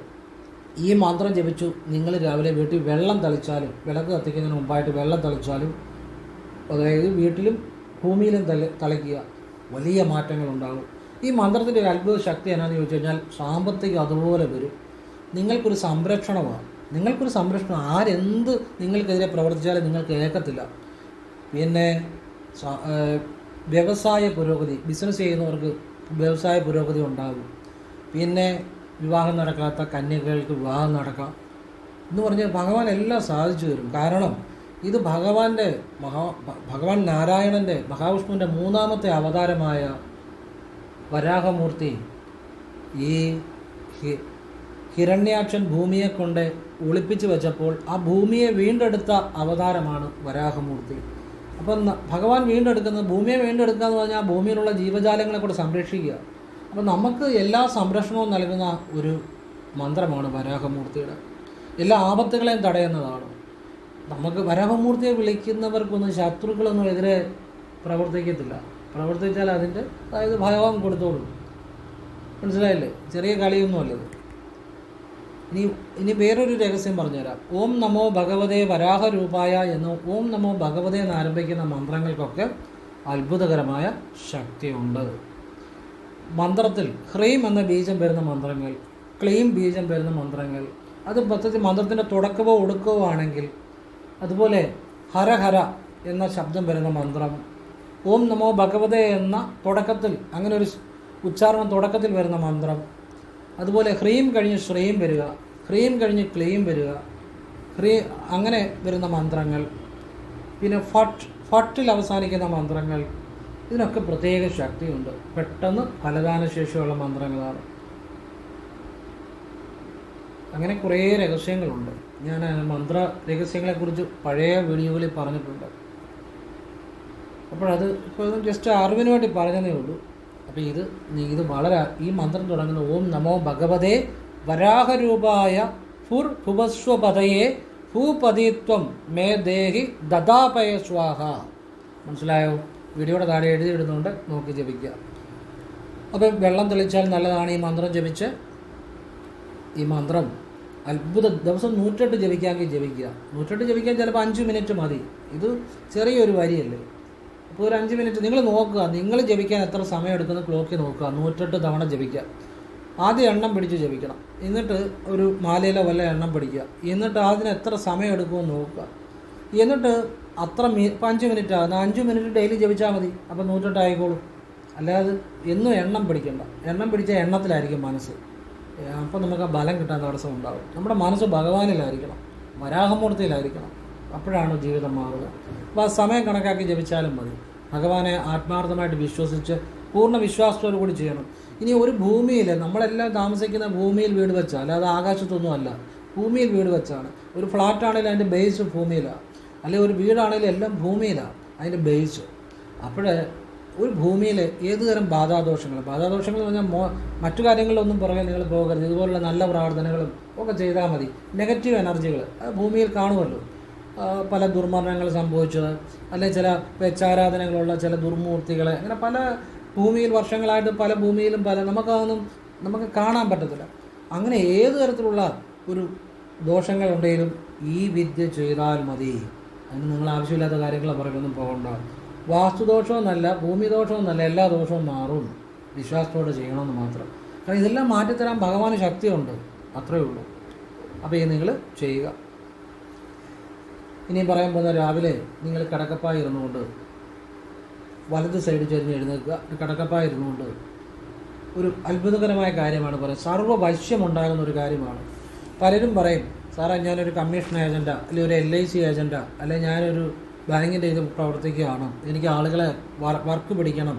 ഈ മന്ത്രം ജപിച്ചു നിങ്ങൾ രാവിലെ വീട്ടിൽ വെള്ളം തളിച്ചാലും, വിളക്ക് കത്തിക്കുന്നതിന് മുമ്പായിട്ട് വെള്ളം തളിച്ചാലും, അതായത് വീട്ടിലും ഭൂമിയിലും തളിക്കുക, വലിയ മാറ്റങ്ങളുണ്ടാകും. ഈ മന്ത്രത്തിൻ്റെ ഒരു അത്ഭുത ശക്തി എന്നാന്ന് ചോദിച്ചു കഴിഞ്ഞാൽ സാമ്പത്തികം അതുപോലെ വരും. നിങ്ങൾക്കൊരു സംരക്ഷണമാണ്. നിങ്ങൾക്കൊരു സംരക്ഷണം. ആരെന്ത് നിങ്ങൾക്കെതിരെ പ്രവർത്തിച്ചാലും നിങ്ങൾക്ക് ഏക്കത്തില്ല. പിന്നെ വ്യവസായ പുരോഗതി, ബിസിനസ് ചെയ്യുന്നവർക്ക് വ്യവസായ പുരോഗതി ഉണ്ടാകും. പിന്നെ വിവാഹം നടക്കാത്ത കന്യകകൾക്ക് വിവാഹം നടക്കാം എന്ന് പറഞ്ഞാൽ ഭഗവാൻ എല്ലാം സാധിച്ചു തരും. കാരണം ഇത് ഭഗവാൻ നാരായണൻ്റെ, മഹാവിഷ്ണുവിൻ്റെ 3ാമത്തെ അവതാരമായ വരാഹമൂർത്തി ഈ ഹിരണ്യാക്ഷൻ ഭൂമിയെ കൊണ്ട് ഒളിപ്പിച്ച് വെച്ചപ്പോൾ ആ ഭൂമിയെ വീണ്ടെടുത്ത അവതാരമാണ് വരാഹമൂർത്തി. അപ്പം ഭഗവാൻ വീണ്ടെടുക്കുന്നത്, ഭൂമിയെ വീണ്ടെടുക്കുക എന്ന് പറഞ്ഞാൽ ഭൂമിയിലുള്ള ജീവജാലങ്ങളെ കൂടെ സംരക്ഷിക്കുക. അപ്പം നമുക്ക് എല്ലാ സംരക്ഷണവും നൽകുന്ന ഒരു മന്ത്രമാണ് വരാഹമൂർത്തിയുടെ. എല്ലാ ആപത്തുകളെയും തടയുന്നതാണ്. നമുക്ക് വരാഹമൂർത്തിയെ വിളിക്കുന്നവർക്കൊന്നും ശത്രുക്കളൊന്നും എതിരെ പ്രവർത്തിക്കത്തില്ല. പ്രവർത്തിച്ചാൽ അതിൻ്റെ അതായത് ഭഗവാൻ കൊടുത്തോളൂ. മനസ്സിലായില്ലേ? ചെറിയ കളിയൊന്നും അല്ലത്. ഇനി വേറൊരു രഹസ്യം പറഞ്ഞുതരാം. ഓം നമോ ഭഗവതേ വരാഹരൂപായ എന്ന് ഓം നമോ ഭഗവതേ എന്ന് ആരംഭിക്കുന്ന മന്ത്രങ്ങൾക്കൊക്കെ അത്ഭുതകരമായ ശക്തിയുണ്ട്. മന്ത്രത്തിൽ ഹ്രീം എന്ന ബീജം വരുന്ന മന്ത്രങ്ങൾ, ക്ലീം ബീജം വരുന്ന മന്ത്രങ്ങൾ, അത് പദ്ധതി മന്ത്രത്തിൻ്റെ തുടക്കമോ ഒടുക്കമോ ആണെങ്കിൽ, അതുപോലെ ഹരഹര എന്ന ശബ്ദം വരുന്ന മന്ത്രം, ഓം നമോ ഭഗവതേ എന്ന തുടക്കത്തിൽ അങ്ങനെ ഒരു ഉച്ചാരണം തുടക്കത്തിൽ വരുന്ന മന്ത്രം, അതുപോലെ ഹ്രീം കഴിഞ്ഞ് ശ്രീം വരിക, ഹ്രീം കഴിഞ്ഞ് ക്ലീം വരിക, അങ്ങനെ വരുന്ന മന്ത്രങ്ങൾ, പിന്നെ ഫട്ടിൽ അവസാനിക്കുന്ന മന്ത്രങ്ങൾ, ഇതിനൊക്കെ പ്രത്യേക ശക്തിയുണ്ട്. പെട്ടെന്ന് ഫലദാനശേഷിയുള്ള മന്ത്രങ്ങളാണ്. അങ്ങനെ കുറേ രഹസ്യങ്ങളുണ്ട്. ഞാൻ മന്ത്ര രഹസ്യങ്ങളെക്കുറിച്ച് പഴയ വീഡിയോകളിൽ പറഞ്ഞിട്ടുണ്ട്. അപ്പോഴത് ഇപ്പോൾ ജസ്റ്റ് അറിവിന് വേണ്ടി പറഞ്ഞതേ ഉള്ളൂ. അപ്പോൾ ഇത് വളരെ, ഈ മന്ത്രം തുടങ്ങുന്ന ഓം നമോ ഭഗവതേ വരാഹരൂപായ ഫുർ ഭുവസ്വപതയെ ഭൂപതിത്വം മേ ദേഹി ദദാപയ സ്വാഹ. മനസ്സിലായോ? വീഡിയോയുടെ താഴെ എഴുതിയിടുന്നുണ്ട്, നോക്കി ജപിക്കുക. അപ്പോൾ വെള്ളം തെളിച്ചാൽ നല്ലതാണ് ഈ മന്ത്രം ജപിച്ച്. ഈ മന്ത്രം അത്ഭുത ദിവസം 108 ജപിക്കാമെങ്കിൽ ജപിക്കുക. 108 ജപിക്കാൻ ചിലപ്പോൾ 5 മിനിറ്റ് മതി. ഇത് ചെറിയൊരു വരിയല്ലേ. അപ്പോൾ ഒരു 5 മിനിറ്റ് നിങ്ങൾ നോക്കുക. നിങ്ങൾ ജപിക്കാൻ എത്ര സമയം എടുക്കുന്ന ക്ലോക്കിൽ നോക്കുക. 108 തവണ ജപിക്കുക. ആദ്യം എണ്ണം പിടിച്ച് ജപിക്കണം. എന്നിട്ട് ഒരു മാലയിലോ വല്ല എണ്ണം പിടിക്കുക. എന്നിട്ട് അതിന് എത്ര സമയം എടുക്കുമെന്ന് നോക്കുക. എന്നിട്ട് അത്ര ഇപ്പോൾ 5 മിനിറ്റ് ആകുന്ന 5 മിനിറ്റ് ഡെയിലി ജപിച്ചാൽ മതി. അപ്പോൾ 108 ആയിക്കോളും. അല്ലാതെ എന്നും എണ്ണം പിടിക്കണ്ട. എണ്ണം പിടിച്ച എണ്ണത്തിലായിരിക്കും മനസ്സ്. അപ്പോൾ നമുക്ക് ആ ബലം കിട്ടാൻ തടസ്സം ഉണ്ടാകും. നമ്മുടെ മനസ്സ് ഭഗവാനിലായിരിക്കണം, വരാഹമൂർത്തിയിലായിരിക്കണം. അപ്പോഴാണ് ജീവിതം മാറുക. അപ്പോൾ ആ സമയം കണക്കാക്കി ജപിച്ചാലും മതി. ഭഗവാനെ ആത്മാർത്ഥമായിട്ട് വിശ്വസിച്ച് പൂർണ്ണ വിശ്വാസത്തോടു കൂടി ചെയ്യണം. ഇനി ഒരു ഭൂമിയിൽ, നമ്മളെല്ലാം താമസിക്കുന്ന ഭൂമിയിൽ വീട് വെച്ചാൽ, അല്ലാതെ ആകാശത്തൊന്നും അല്ല, ഭൂമിയിൽ വീട് വെച്ചാണ്. ഒരു ഫ്ലാറ്റാണെങ്കിലും അതിൻ്റെ ബേസ് ഭൂമിയിലാണ്, അല്ലെങ്കിൽ ഒരു വീടാണെങ്കിലും എല്ലാം ഭൂമിയിലാണ് അതിൻ്റെ ബേസ്. അപ്പോൾ ഒരു ഭൂമിയിൽ ഏതുതരം ബാധാദോഷങ്ങൾ എന്ന് പറഞ്ഞാൽ മറ്റു കാര്യങ്ങളിലൊന്നും പുറകെ നിങ്ങൾ പോകരുത്. ഇതുപോലുള്ള നല്ല പ്രാർത്ഥനകളും ഒക്കെ ചെയ്താൽ മതി. നെഗറ്റീവ് എനർജികൾ ഭൂമിയിൽ കാണുമല്ലോ, പല ദുർമരണങ്ങൾ സംഭവിച്ചത്, അല്ലെങ്കിൽ ചില വെച്ചാരാധനകളുള്ള ചില ദുർമൂർത്തികൾ, അങ്ങനെ പല ഭൂമിയിൽ വർഷങ്ങളായിട്ട് പല ഭൂമിയിലും നമുക്ക് കാണാൻ പറ്റത്തില്ല. അങ്ങനെ ഏതു തരത്തിലുള്ള ഒരു ദോഷങ്ങളുണ്ടെങ്കിലും ഈ വിദ്യ ചെയ്താൽ മതി. അതിന് നിങ്ങൾ ആവശ്യമില്ലാത്ത കാര്യങ്ങൾ പറയുമൊന്നും പോകണ്ട. വാസ്തുദോഷമെന്നല്ല, ഭൂമിദോഷമെന്നല്ല, എല്ലാ ദോഷവും മാറും. വിശ്വാസത്തോടെ ചെയ്യണമെന്ന് മാത്രം. കാരണം ഇതെല്ലാം മാറ്റിത്തരാൻ ഭഗവാന് ശക്തിയുണ്ട്, അത്രയേ ഉള്ളൂ. അപ്പോൾ ഇത് നിങ്ങൾ ചെയ്യുക. ഇനിയും പറയാൻ പോകുന്ന, രാവിലെ നിങ്ങൾ കിടക്കപ്പായി ഇരുന്നുകൊണ്ട് വലത് സൈഡ് ചെരിഞ്ഞ് എഴുന്നേൽക്കുക. കിടക്കപ്പായി ഇരുന്നുകൊണ്ട് ഒരു അത്ഭുതകരമായ കാര്യമാണ് പറയുന്നത്. സർവ്വവശ്യമുണ്ടാകുന്ന ഒരു കാര്യമാണ്. പലരും പറയും, സാറേ ഞാനൊരു കമ്മീഷൻ ഏജൻറ്റാ, അല്ലെങ്കിൽ ഒരു LIC ഏജൻറ്റാ, അല്ലെങ്കിൽ ഞാനൊരു ബാങ്കിൻ്റെ ഇത് പ്രവർത്തിക്കുകയാണ്, എനിക്ക് ആളുകളെ വർക്ക് പിടിക്കണം,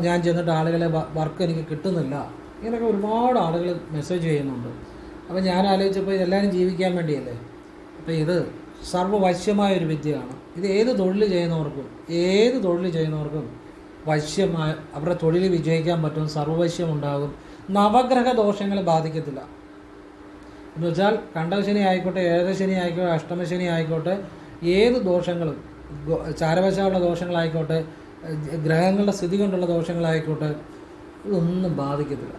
ഞാൻ ചെന്നിട്ട് ആളുകളെ വർക്ക് എനിക്ക് കിട്ടുന്നില്ല. ഇങ്ങനെയൊക്കെ ഒരുപാട് ആളുകൾ മെസ്സേജ് ചെയ്യുന്നുണ്ട്. അപ്പോൾ ഞാൻ ആലോചിച്ചപ്പോൾ ഇതെല്ലാവരും ജീവിക്കാൻ വേണ്ടിയല്ലേ. അപ്പോൾ ഇത് സർവ്വവശ്യമായൊരു വിദ്യയാണ്. ഇത് ഏത് തൊഴിൽ ചെയ്യുന്നവർക്കും വശ്യമായ അവരുടെ തൊഴിൽ വിജയിക്കാൻ പറ്റും, സർവ്വശ്യമുണ്ടാകും. നവഗ്രഹ ദോഷങ്ങൾ ബാധിക്കത്തില്ല. എന്ന് വെച്ചാൽ കണ്ടശനി ആയിക്കോട്ടെ, ഏകശനി ആയിക്കോട്ടെ, അഷ്ടമശനി ആയിക്കോട്ടെ, ഏത് ദോഷങ്ങളും, ചാരവശമുള്ള ദോഷങ്ങളായിക്കോട്ടെ, ഗ്രഹങ്ങളുടെ സ്ഥിതി കൊണ്ടുള്ള ദോഷങ്ങളായിക്കോട്ടെ, ഇതൊന്നും ബാധിക്കത്തില്ല.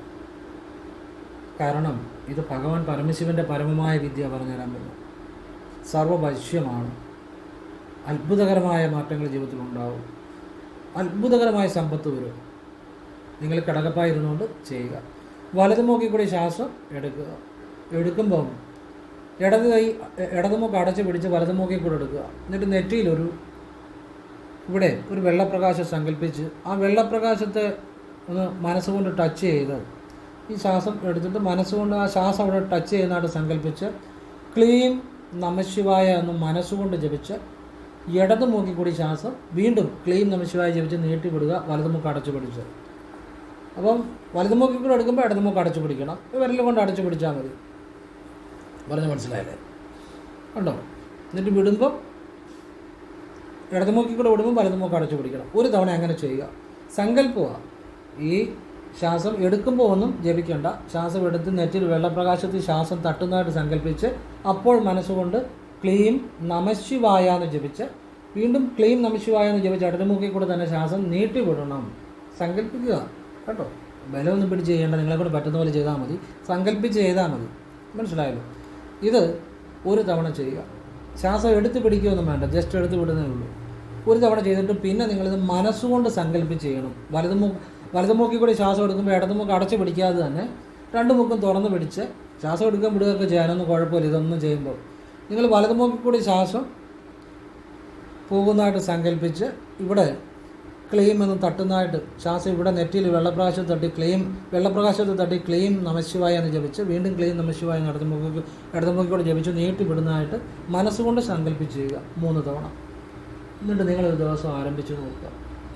കാരണം ഇത് ഭഗവാൻ പരമശിവൻ്റെ പരമമായ വിദ്യ പറഞ്ഞുതരാൻ പറ്റും. സർവവശ്യമാണ്. അത്ഭുതകരമായ മാറ്റങ്ങൾ ജീവിതത്തിലുണ്ടാവും. അത്ഭുതകരമായ സമ്പത്ത് വരും. നിങ്ങൾ കിടക്കപ്പായിരുന്നുകൊണ്ട് ചെയ്യുക. വലതുമൂക്കിൽ കൂടി ശ്വാസം എടുക്കുക. എടുക്കുമ്പം ഇടതുമൂക്ക് അടച്ച് പിടിച്ച് വലതുമൂക്കിൽ കൂടെ എടുക്കുക. എന്നിട്ട് നെറ്റിയിലൊരു ഇവിടെ ഒരു വെള്ളപ്രകാശം സങ്കല്പിച്ച് ആ വെള്ളപ്രകാശത്തെ ഒന്ന് മനസ്സുകൊണ്ട് ടച്ച് ചെയ്ത് ഈ ശ്വാസം എടുത്തിട്ട് മനസ്സുകൊണ്ട് ആ ശ്വാസം അവിടെ ടച്ച് ചെയ്യുന്നതായിട്ട് സങ്കല്പിച്ച് ക്ലീം നമശിവായ എന്ന് മനസ്സുകൊണ്ട് ജപിച്ച് ഇടതുമൂക്കിൽ കൂടി ശ്വാസം വീണ്ടും ക്ലീം നമശിവായ ജപിച്ച് നീട്ടിവിടുക. വലതുമൂക്ക് അടച്ചു പിടിച്ച്. അപ്പം വലതുമൂക്കിൽ കൂടെ എടുക്കുമ്പോൾ ഇടതുമൂക്ക് അടച്ചു പിടിക്കണം. വിരൽ കൊണ്ട് അടച്ചു പിടിച്ചാൽ മതി. പറഞ്ഞ് മനസ്സിലായല്ലേ? കണ്ടോ? എന്നിട്ട് വിടുമ്പം ഇടതുമൂക്കിൽ കൂടെ വിടുമ്പോൾ വലതുമൂക്ക് അടച്ചു പിടിക്കണം. ഒരു തവണ അങ്ങനെ ചെയ്യുക. സങ്കല്പമാണ്. ഈ ശ്വാസം എടുക്കുമ്പോൾ ഒന്നും ജപിക്കേണ്ട. ശ്വാസം എടുത്ത് നെറ്റിൽ വെള്ളപ്രകാശത്തിൽ ശ്വാസം തട്ടുന്നതായിട്ട് സങ്കല്പിച്ച് അപ്പോൾ മനസ്സുകൊണ്ട് ക്ലീം നമശിവായ എന്ന് ജപിച്ച് വീണ്ടും ക്ലീം നമശിവായ എന്ന് ജപിച്ച് ഇടതുമൂക്കിൽ കൂടെ തന്നെ ശ്വാസം നീട്ടി വിടണം. സങ്കല്പിക്കുക കേട്ടോ. ബലമൊന്നും പിടിച്ച് ചെയ്യേണ്ട, നിങ്ങളെക്കൂടെ പറ്റുന്ന പോലെ ചെയ്താൽ മതി. സങ്കല്പിച്ച് ചെയ്താൽ മതി. മനസ്സിലായല്ലോ? ഇത് ഒരു തവണ ചെയ്യുക. ശ്വാസം എടുത്ത് പിടിക്കുകയൊന്നും വേണ്ട, ജസ്റ്റ് എടുത്ത് വിടുന്നേ ഉള്ളൂ. ഒരു തവണ ചെയ്തിട്ട് പിന്നെ നിങ്ങളിത് മനസ്സുകൊണ്ട് സങ്കല്പിച്ച് ചെയ്യണം. വലതുമൂക്കിൽ കൂടി ശ്വാസം എടുക്കുമ്പോൾ ഇടതുമൂക്ക് അടച്ച് പിടിക്കാതെ തന്നെ രണ്ട് മൂക്കും തുറന്ന് പിടിച്ച് ശ്വാസം എടുക്കാൻ വിടുകയൊക്കെ ചെയ്യാനൊന്നും കുഴപ്പമില്ല. ഇതൊന്നും ചെയ്യുമ്പോൾ നിങ്ങൾ വലതുമൂക്കിൽ കൂടി ശ്വാസം പോകുന്നതായിട്ട് സങ്കല്പിച്ച് ഇവിടെ ക്ലീം എന്ന് തട്ടുന്നതായിട്ട് ശ്വാസം ഇവിടെ നെറ്റിയിൽ വെള്ളപ്രകാശത്തിൽ തട്ടി ക്ലീം നമശിവായ എന്ന് ജപിച്ച് വീണ്ടും ക്ലീം നമശിവായ എന്ന് ഇടതുമൂക്കിലൂടെ ജപിച്ച് നീട്ടി വിടുന്നതായിട്ട് മനസ്സുകൊണ്ട് സങ്കല്പിച്ച് ചെയ്യുക 3 തവണ. എന്നിട്ട് നിങ്ങളൊരു ദിവസം ആരംഭിച്ച് നോക്കുക.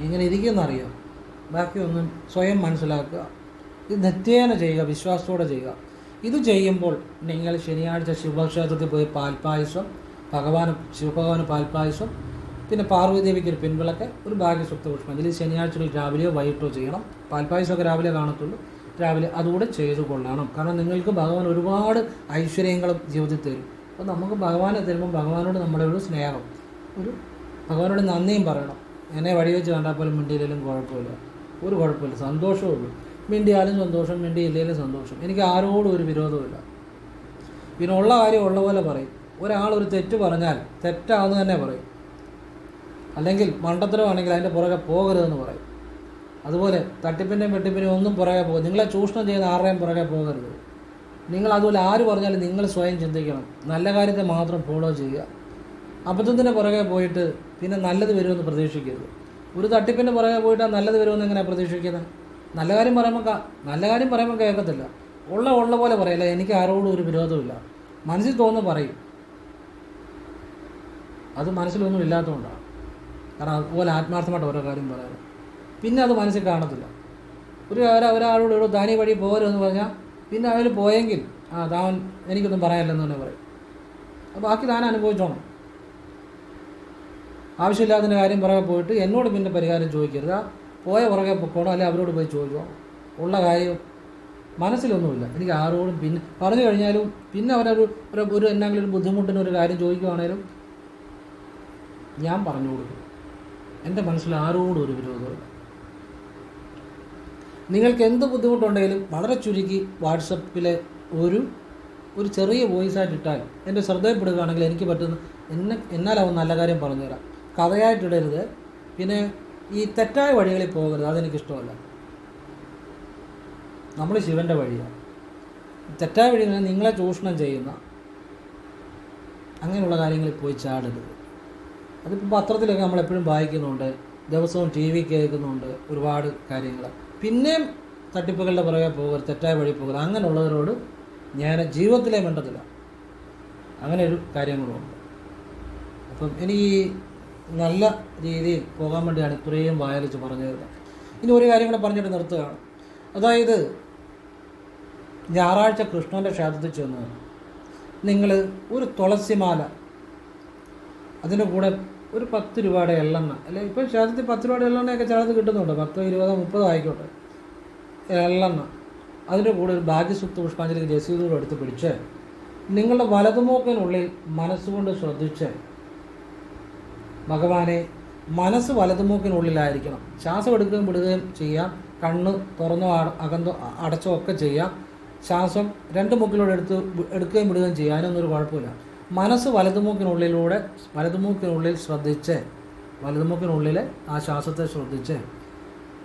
ഇങ്ങനെ ഇരിക്കുമെന്നറിയാം. ബാക്കിയൊന്നും സ്വയം മനസ്സിലാക്കുക. ഇത് നിത്യേന ചെയ്യുക, വിശ്വാസത്തോടെ ചെയ്യുക. ഇത് ചെയ്യുമ്പോൾ നിങ്ങൾ ശനിയാഴ്ച ശിവക്ഷേത്രത്തിൽ പോയി പാൽപ്പായസം, ശിവഭഗവാന് പാൽപ്പായസം, പിന്നെ പാർവതീദേവിക്ക് ഒരു പിൻവിളക്ക്, ഒരു ഭാഗ്യസുക്ത പുഷ്പം. ഇതിൽ ശനിയാഴ്ചകൾ രാവിലെയോ വൈകിട്ടോ ചെയ്യണം. പാൽപ്പായസമൊക്കെ രാവിലെ കാണത്തുള്ളൂ. രാവിലെ അതുകൂടെ ചെയ്തു കൊള്ളണം. കാരണം നിങ്ങൾക്ക് ഭഗവാൻ ഒരുപാട് ഐശ്വര്യങ്ങളും ജീവിതത്തിൽ തരും. അപ്പോൾ നമുക്ക് ഭഗവാനെ തരുമ്പോൾ ഭഗവാനോട് നമ്മുടെ ഒരു സ്നേഹം, ഭഗവാനോട് നന്ദിയും പറയണം. എന്നെ വഴി വെച്ച് കണ്ടാൽ പോലും മിണ്ടിയില്ലെങ്കിലും കുഴപ്പമില്ല, ഒരു കുഴപ്പമില്ല, സന്തോഷമുള്ളൂ. മിണ്ടിയാലും സന്തോഷം, മിണ്ടിയില്ലെങ്കിലും സന്തോഷം. എനിക്ക് ആരോടും ഒരു വിരോധമില്ല. പിന്നെ ഉള്ള കാര്യം ഉള്ള പോലെ പറയും. ഒരാളൊരു തെറ്റ് പറഞ്ഞാൽ തെറ്റാണെന്ന് തന്നെ പറയും. അല്ലെങ്കിൽ മണ്ടത്തരമാണെങ്കിൽ അതിൻ്റെ പുറകെ പോകരുതെന്ന് പറയും. അതുപോലെ തട്ടിപ്പിൻ്റെയും വെട്ടിപ്പിൻ്റെയും ഒന്നും പുറകെ പോകും. നിങ്ങളെ ചൂഷണം ചെയ്യുന്ന ആരുടെയും പുറകെ പോകരുത്. നിങ്ങൾ അതുപോലെ ആര് പറഞ്ഞാലും നിങ്ങൾ സ്വയം ചിന്തിക്കണം. നല്ല കാര്യത്തെ മാത്രം ഫോളോ ചെയ്യുക. അബദ്ധത്തിൻ്റെ പുറകെ പോയിട്ട് പിന്നെ നല്ലത് വരുമെന്ന് പ്രതീക്ഷിക്കരുത്. ഒരു തട്ടിപ്പിൻ്റെ പുറകെ പോയിട്ട് നല്ലത് വരുമെന്ന് എങ്ങനെയാണ് പ്രതീക്ഷിക്കുന്നത്? നല്ല കാര്യം പറയുമ്പോൾ കേൾക്കത്തില്ല. ഉള്ള പോലെ പറയില്ല. എനിക്ക് ആരോടും ഒരു വിരോധമില്ല. മനസ്സിൽ തോന്നുന്നു പറയും. അത് മനസ്സിലൊന്നും ഇല്ലാത്തതുകൊണ്ടാണ്. കാരണം അതുപോലെ ആത്മാർത്ഥമായിട്ട് ഓരോ കാര്യം പറയാറ്. പിന്നെ അത് മനസ്സിൽ കാണത്തില്ല. ഒരാളോട് ഒരു താനി വഴി പോകരുതെന്ന് പറഞ്ഞാൽ പിന്നെ അവർ പോയെങ്കിൽ താൻ എനിക്കൊന്നും പറയാനില്ലെന്ന് തന്നെ പറയും. അപ്പോൾ ബാക്കി താൻ അനുഭവിച്ചോണം. ആവശ്യമില്ലാത്തതിൻ്റെ കാര്യം പുറകെ പോയിട്ട് എന്നോട് പിന്നെ പരിഹാരം ചോദിക്കരുത്. പോയ പുറകെ പൊക്കോണം, അല്ലെങ്കിൽ അവരോട് പോയി ചോദിച്ചോ. ഉള്ള കാര്യം മനസ്സിലൊന്നുമില്ല. എനിക്ക് ആരോടും പിന്നെ പറഞ്ഞു കഴിഞ്ഞാലും പിന്നെ ഒരു എന്തെങ്കിലും ഒരു ബുദ്ധിമുട്ടിന് ഒരു കാര്യം ചോദിക്കുവാണേലും ഞാൻ പറഞ്ഞു കൊടുക്കും. എൻ്റെ മനസ്സിൽ ആരോടും ഒരു വിരോധമില്ല. നിങ്ങൾക്ക് എന്ത് ബുദ്ധിമുട്ടുണ്ടെങ്കിലും വളരെ ചുരുക്കി വാട്സപ്പിലെ ഒരു ചെറിയ വോയിസായിട്ട് ഇട്ടാൽ എൻ്റെ ശ്രദ്ധയിൽപ്പെടുകയാണെങ്കിൽ എനിക്ക് പറ്റുന്ന എന്നാലാവും നല്ല കാര്യം പറഞ്ഞുതരാം. കഥയായിട്ടിടരുത്. പിന്നെ ഈ തെറ്റായ വഴികളിൽ പോകരുത്, അതെനിക്കിഷ്ടമല്ല. നമ്മൾ ശിവൻ്റെ വഴിയാണ്. തെറ്റായ വഴികളിൽ നിങ്ങളെ ചൂഷണം ചെയ്യുന്ന അങ്ങനെയുള്ള കാര്യങ്ങളിൽ പോയി ചാടരുത്. അതിപ്പോൾ പത്രത്തിലൊക്കെ നമ്മളെപ്പോഴും വായിക്കുന്നുണ്ട്, ദിവസവും ടി വി കേൾക്കുന്നുണ്ട് ഒരുപാട് കാര്യങ്ങൾ. പിന്നെയും തട്ടിപ്പുകളുടെ പുറകെ പോകരുത്, തെറ്റായ വഴി പോകരുത്. അങ്ങനെയുള്ളവരോട് ഞാൻ ജീവിതത്തിലേ വേണ്ടതില്ല. അങ്ങനെ ഒരു കാര്യങ്ങളുണ്ട്. അപ്പം എനിക്ക് നല്ല രീതിയിൽ പോകാൻ വേണ്ടിയാണ് ഇത്രയും വായലിച്ച് പറഞ്ഞു തരുന്നത്. ഇനി ഒരു കാര്യം കൂടെ പറഞ്ഞിട്ട് നിർത്തുകയാണ്. അതായത് ഞായറാഴ്ച കൃഷ്ണൻ്റെ ക്ഷേത്രത്തിൽ ചെന്ന് നിങ്ങൾ ഒരു തുളസിമാല, അതിൻ്റെ കൂടെ ഒരു 10 രൂപയുടെ എള്ളെണ്ണ, അല്ലെങ്കിൽ ഇപ്പോൾ ക്ഷേത്രത്തിൽ 10 രൂപയുടെ എള്ളെണ്ണയൊക്കെ ചിലത് കിട്ടുന്നുണ്ട്, 10, 20, 30 ആയിക്കോട്ടെ, എള്ളെണ്ണ, അതിൻ്റെ കൂടെ ഒരു ഭാഗ്യസുക്ത പുഷ്പാഞ്ജലി രസീതുകൂടെ എടുത്ത് പിടിച്ച് നിങ്ങളുടെ വലതുമൂക്കിനുള്ളിൽ മനസ്സുകൊണ്ട് ശ്രദ്ധിച്ച്, ഭഗവാനെ, മനസ്സ് വലതുമൂക്കിനുള്ളിലായിരിക്കണം. ശ്വാസം എടുക്കുകയും വിടുകയും ചെയ്യാം, കണ്ണ് തുറന്നോ അകന്നോ അടച്ചോ ഒക്കെ ചെയ്യാം. ശ്വാസം 2 മൂക്കിലൂടെ എടുക്കുകയും വിടുകയും ചെയ്യാം, അതിനൊന്നും ഒരു കുഴപ്പമില്ല. മനസ്സ് വലതുമൂക്കിനുള്ളിൽ ശ്രദ്ധിച്ച്, വലതുമൂക്കിനുള്ളിൽ ആ ശ്വാസത്തെ ശ്രദ്ധിച്ച്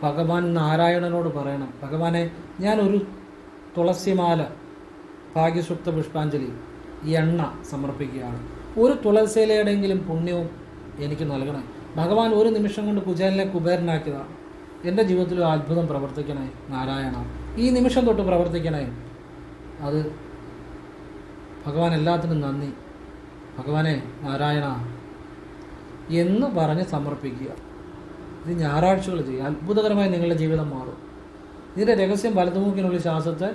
ഭഗവാൻ നാരായണനോട് പറയണം, ഭഗവാനെ, ഞാനൊരു തുളസിമാല, ഭാഗ്യസുക്ത പുഷ്പാഞ്ജലി, എണ്ണ സമർപ്പിക്കുകയാണ്. ഒരു തുളസിയിലയുടെയെങ്കിലും പുണ്യവും എനിക്ക് നൽകണേ. ഭഗവാൻ ഒരു നിമിഷം കൊണ്ട് കുചേലനെ കുബേരനാക്കിയതാണ്. എൻ്റെ ജീവിതത്തിൽ അത്ഭുതം പ്രവർത്തിക്കണേ നാരായണ, ഈ നിമിഷം തൊട്ട് പ്രവർത്തിക്കണേ. അത് ഭഗവാൻ എല്ലാത്തിനും നന്ദി, ഭഗവാനെ നാരായണ എന്ന് പറഞ്ഞ് സമർപ്പിക്കുക. ഇത് ഞായറാഴ്ചകൾ ചെയ്യുക. അത്ഭുതകരമായി നിങ്ങളുടെ ജീവിതം മാറും. ഇതിൻ്റെ രഹസ്യം വലതുമൂക്കിനുള്ളിൽ ശ്വാസത്തെ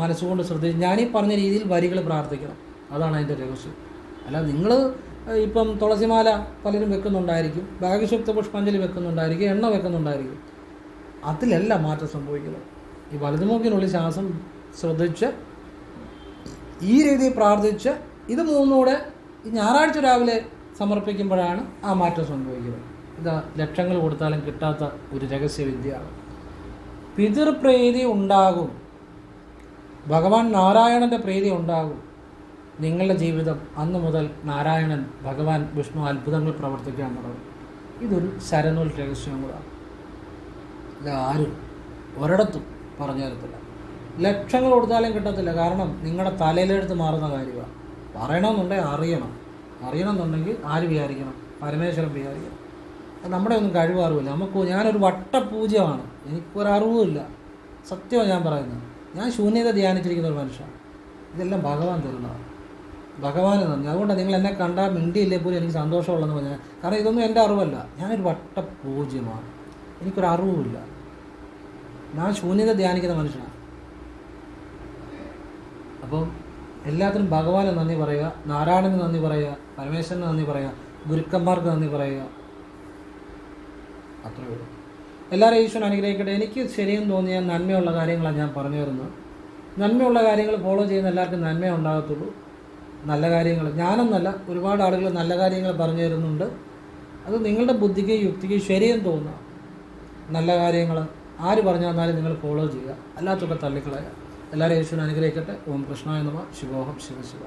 മനസ്സുകൊണ്ട് ശ്രദ്ധിച്ച് ഞാനീ പറഞ്ഞ രീതിയിൽ വരികൾ പ്രാർത്ഥിക്കണം. അതാണ് അതിൻ്റെ രഹസ്യം. അല്ല, നിങ്ങൾ ഇപ്പം തുളസിമാല പലരും വെക്കുന്നുണ്ടായിരിക്കും, ഭാഗ്യസുക്ത പുഷ്പാഞ്ജലി വെക്കുന്നുണ്ടായിരിക്കും, എണ്ണ വെക്കുന്നുണ്ടായിരിക്കും. അതിലല്ല മാറ്റം സംഭവിക്കുന്നത്. ഈ വലതുമൂക്കിനുള്ളിൽ ശ്വാസം ശ്രദ്ധിച്ച് ഈ രീതിയിൽ പ്രാർത്ഥിച്ച് ഇത് മൂന്നുകൂടെ ഈ ഞായറാഴ്ച രാവിലെ സമർപ്പിക്കുമ്പോഴാണ് ആ മാറ്റം സംഭവിക്കുന്നത്. ഇതാ ലക്ഷങ്ങൾ കൊടുത്താലും കിട്ടാത്ത ഒരു രഹസ്യവിദ്യയാണ്. പിതൃപ്രീതി ഉണ്ടാകും, ഭഗവാൻ നാരായണൻ്റെ പ്രീതി ഉണ്ടാകും. നിങ്ങളുടെ ജീവിതം അന്ന് മുതൽ നാരായണൻ, ഭഗവാൻ വിഷ്ണു അത്ഭുതങ്ങൾ പ്രവർത്തിക്കാൻ തുടങ്ങും. ഇതൊരു ശരനൂൽ രഹസ്യം കൂടാണ്. ഇത് ആരും ഒരിടത്തും പറഞ്ഞു തരത്തില്ല. ലക്ഷങ്ങൾ കൊടുത്താലും കിട്ടത്തില്ല. കാരണം നിങ്ങളുടെ തലയിലെടുത്ത് മാറുന്ന കാര്യമാണ്. പറയണമെന്നുണ്ടെങ്കിൽ അറിയണമെന്നുണ്ടെങ്കിൽ ആര് വിചാരിക്കണം? പരമേശ്വരൻ വിചാരിക്കണം. അത് നമ്മുടെ ഒന്നും കഴിവാറില്ല. ഞാനൊരു വട്ടപൂജ്യമാണ്, എനിക്കൊരറിവുമില്ല. സത്യമാണ് ഞാൻ പറയുന്നത്. ഞാൻ ശൂന്യത ധ്യാനിച്ചിരിക്കുന്ന ഒരു മനുഷ്യനാണ്. ഇതെല്ലാം ഭഗവാൻ തരുന്നതാണ്. ഭഗവാന് നന്ദി. അതുകൊണ്ട് നിങ്ങൾ എന്നെ കണ്ടാൽ മിണ്ടിയില്ലേ പോലും എനിക്ക് സന്തോഷമുള്ളതെന്ന് പറഞ്ഞാൽ, കാരണം ഇതൊന്നും എൻ്റെ അറിവല്ല. ഞാനൊരു വട്ടപൂജ്യമാണ്, എനിക്കൊരറിവുമില്ല. ഞാൻ ശൂന്യത ധ്യാനിക്കുന്ന മനുഷ്യനാണ്. അപ്പം എല്ലാത്തിനും ഭഗവാന് നന്ദി പറയുക, നാരായണന് നന്ദി പറയുക, പരമേശ്വരന് നന്ദി പറയുക, ഗുരുക്കന്മാർക്ക് നന്ദി പറയുക. അത്രയേ ഉള്ളൂ. എല്ലാവരും ഈശ്വരൻ അനുഗ്രഹിക്കട്ടെ. എനിക്ക് ശരിയെന്ന് തോന്നിയ നന്മയുള്ള കാര്യങ്ങളാണ് ഞാൻ പറഞ്ഞു തരുന്നത്. നന്മയുള്ള കാര്യങ്ങൾ ഫോളോ ചെയ്യുന്ന എല്ലാവർക്കും നന്മ ഉണ്ടാകത്തുള്ളൂ. നല്ല കാര്യങ്ങൾ, ഞാനൊന്നല്ല, ഒരുപാട് ആളുകൾ നല്ല കാര്യങ്ങൾ പറഞ്ഞു തരുന്നുണ്ട്. അത് നിങ്ങളുടെ ബുദ്ധിക്കും യുക്തിക്കും ശരിയെന്ന് തോന്നുക. നല്ല കാര്യങ്ങൾ ആര് പറഞ്ഞു തന്നാലും നിങ്ങൾ ഫോളോ ചെയ്യുക, അല്ലാത്തൊക്കെ തള്ളിക്കളയുക. എല്ലാവരും ഈശ്വരൻ അനുഗ്രഹിക്കട്ടെ. ഓം കൃഷ്ണായ നമഃ. ശിവോഹം ശിവ ശിവ.